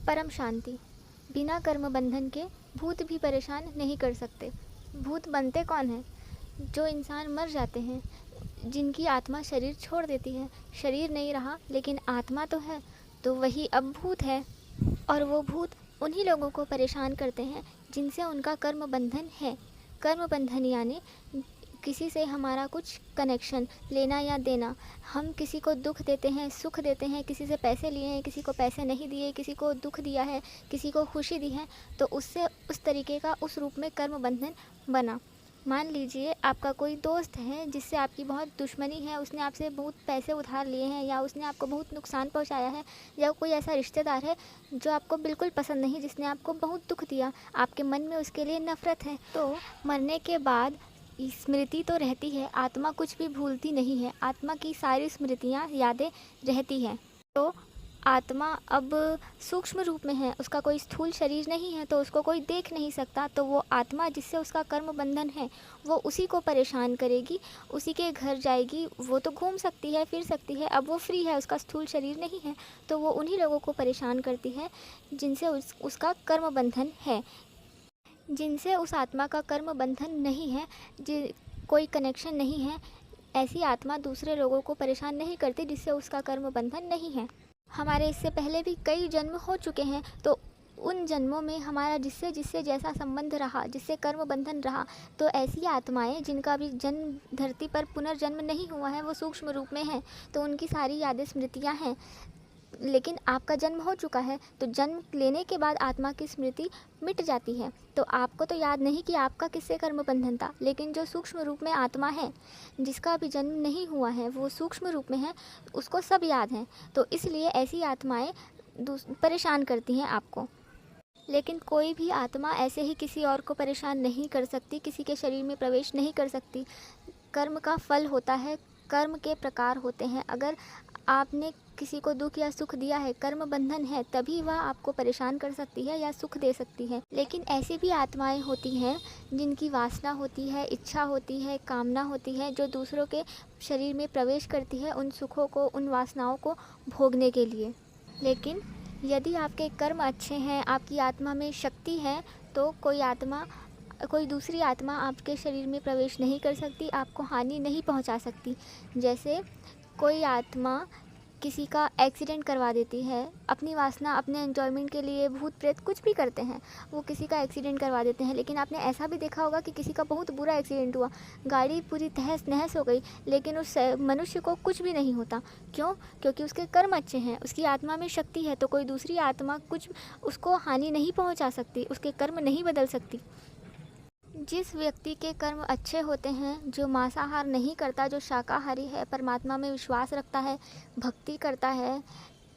परम शांति। बिना कर्म बंधन के भूत भी परेशान नहीं कर सकते। भूत बनते कौन हैं? जो इंसान मर जाते हैं, जिनकी आत्मा शरीर छोड़ देती है। शरीर नहीं रहा लेकिन आत्मा तो है, तो वही अब भूत है। और वो भूत उन्हीं लोगों को परेशान करते हैं जिनसे उनका कर्म बंधन है। कर्म बंधन यानी किसी से हमारा कुछ कनेक्शन, लेना या देना। हम किसी को दुख देते हैं, सुख देते हैं, किसी से पैसे लिए हैं, किसी को पैसे नहीं दिए, किसी को दुख दिया है, किसी को खुशी दी है, तो उससे उस तरीके का उस रूप में कर्म बंधन बना। मान लीजिए आपका कोई दोस्त है जिससे आपकी बहुत दुश्मनी है, उसने आपसे बहुत पैसे उधार लिए हैं, या उसने आपको बहुत नुकसान पहुंचाया है, या कोई ऐसा रिश्तेदार है जो आपको बिल्कुल पसंद नहीं, जिसने आपको बहुत दुख दिया, आपके मन में उसके लिए नफ़रत है। तो मरने के बाद स्मृति तो रहती है, आत्मा कुछ भी भूलती नहीं है। आत्मा की सारी स्मृतियाँ, यादें रहती हैं। तो आत्मा अब सूक्ष्म रूप में है, उसका कोई स्थूल शरीर नहीं है, तो उसको कोई देख नहीं सकता। तो वो आत्मा जिससे उसका कर्म बंधन है, वो उसी को परेशान करेगी, उसी के घर जाएगी। वो तो घूम सकती है, फिर सकती है, अब वो फ्री है, उसका स्थूल शरीर नहीं है, तो वो उन्हीं लोगों को परेशान करती है जिनसे उसका कर्म बंधन है। जिनसे उस आत्मा का कर्म बंधन नहीं है, कोई कनेक्शन नहीं है, ऐसी आत्मा दूसरे लोगों को परेशान नहीं करती जिससे उसका कर्म बंधन नहीं है। हमारे इससे पहले भी कई जन्म हो चुके हैं, तो उन जन्मों में हमारा जिससे जिससे जैसा संबंध रहा, जिससे कर्म बंधन रहा, तो ऐसी आत्माएं जिनका भी जन्म धरती पर पुनर्जन्म नहीं हुआ है, वो सूक्ष्म रूप में हैं, तो उनकी सारी यादें, स्मृतियाँ हैं। लेकिन आपका जन्म हो चुका है, तो जन्म लेने के बाद आत्मा की स्मृति मिट जाती है, तो आपको तो याद नहीं कि आपका किससे कर्म बंधन था। लेकिन जो सूक्ष्म रूप में आत्मा है, जिसका अभी जन्म नहीं हुआ है, वो सूक्ष्म रूप में है, उसको सब याद है। तो इसलिए ऐसी आत्माएं परेशान करती हैं आपको। लेकिन कोई भी आत्मा ऐसे ही किसी और को परेशान नहीं कर सकती, किसी के शरीर में प्रवेश नहीं कर सकती। कर्म का फल होता है, कर्म के प्रकार होते हैं। अगर आपने किसी को दुख या सुख दिया है, कर्म बंधन है, तभी वह आपको परेशान कर सकती है या सुख दे सकती है। लेकिन ऐसी भी आत्माएं होती हैं जिनकी वासना होती है, इच्छा होती है, कामना होती है, जो दूसरों के शरीर में प्रवेश करती है उन सुखों को, उन वासनाओं को भोगने के लिए। लेकिन यदि आपके कर्म अच्छे हैं, आपकी आत्मा में शक्ति है, तो कोई दूसरी आत्मा आपके शरीर में प्रवेश नहीं कर सकती, आपको हानि नहीं पहुंचा सकती। जैसे कोई आत्मा किसी का एक्सीडेंट करवा देती है, अपनी वासना, अपने एंजॉयमेंट के लिए भूत प्रेत कुछ भी करते हैं, वो किसी का एक्सीडेंट करवा देते हैं। लेकिन आपने ऐसा भी देखा होगा कि किसी का बहुत बुरा एक्सीडेंट हुआ, गाड़ी पूरी तहस नहस हो गई, लेकिन उस मनुष्य को कुछ भी नहीं होता। क्यों? क्योंकि उसके कर्म अच्छे हैं, उसकी आत्मा में शक्ति है, तो कोई दूसरी आत्मा कुछ उसको हानि नहीं पहुँचा सकती, उसके कर्म नहीं बदल सकती। जिस व्यक्ति के कर्म अच्छे होते हैं, जो मांसाहार नहीं करता, जो शाकाहारी है, परमात्मा में विश्वास रखता है, भक्ति करता है,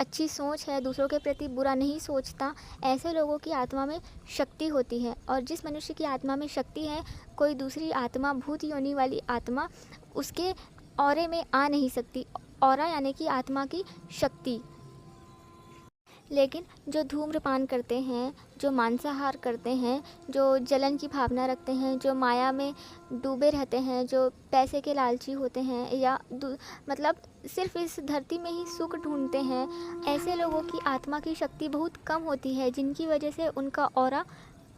अच्छी सोच है, दूसरों के प्रति बुरा नहीं सोचता, ऐसे लोगों की आत्मा में शक्ति होती है। और जिस मनुष्य की आत्मा में शक्ति है, कोई दूसरी आत्मा, भूत योनि वाली आत्मा उसके ऑरे में आ नहीं सकती। ऑरा यानी कि आत्मा की शक्ति। लेकिन जो धूम्रपान करते हैं, जो मांसाहार करते हैं, जो जलन की भावना रखते हैं, जो माया में डूबे रहते हैं, जो पैसे के लालची होते हैं, या मतलब सिर्फ इस धरती में ही सुख ढूंढते हैं, ऐसे लोगों की आत्मा की शक्ति बहुत कम होती है, जिनकी वजह से उनका ऑरा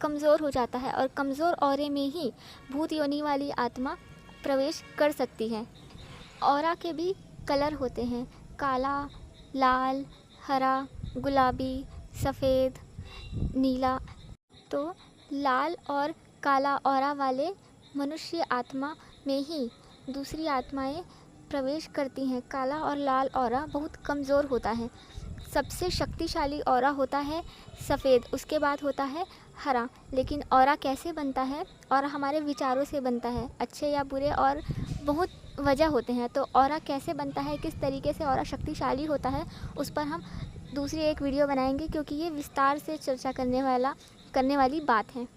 कमज़ोर हो जाता है। और कमज़ोर ऑरे में ही भूत योनि वाली आत्मा प्रवेश कर सकती है। ऑरा के भी कलर होते हैं, काला, लाल, हरा, गुलाबी, सफ़ेद, नीला। तो लाल और काला ऑरा वाले मनुष्य आत्मा में ही दूसरी आत्माएं प्रवेश करती हैं। काला और लाल ऑरा बहुत कमज़ोर होता है। सबसे शक्तिशाली ऑरा होता है सफ़ेद, उसके बाद होता है हरा। लेकिन ऑरा कैसे बनता है? ऑरा हमारे विचारों से बनता है, अच्छे या बुरे, और बहुत वजह होते हैं। तो ऑरा कैसे बनता है, किस तरीके से ऑरा शक्तिशाली होता है, उस पर हम दूसरी एक वीडियो बनाएंगे, क्योंकि ये विस्तार से चर्चा करने वाली बात है।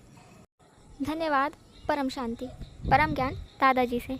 धन्यवाद। परम शांति, परम ज्ञान दादाजी से।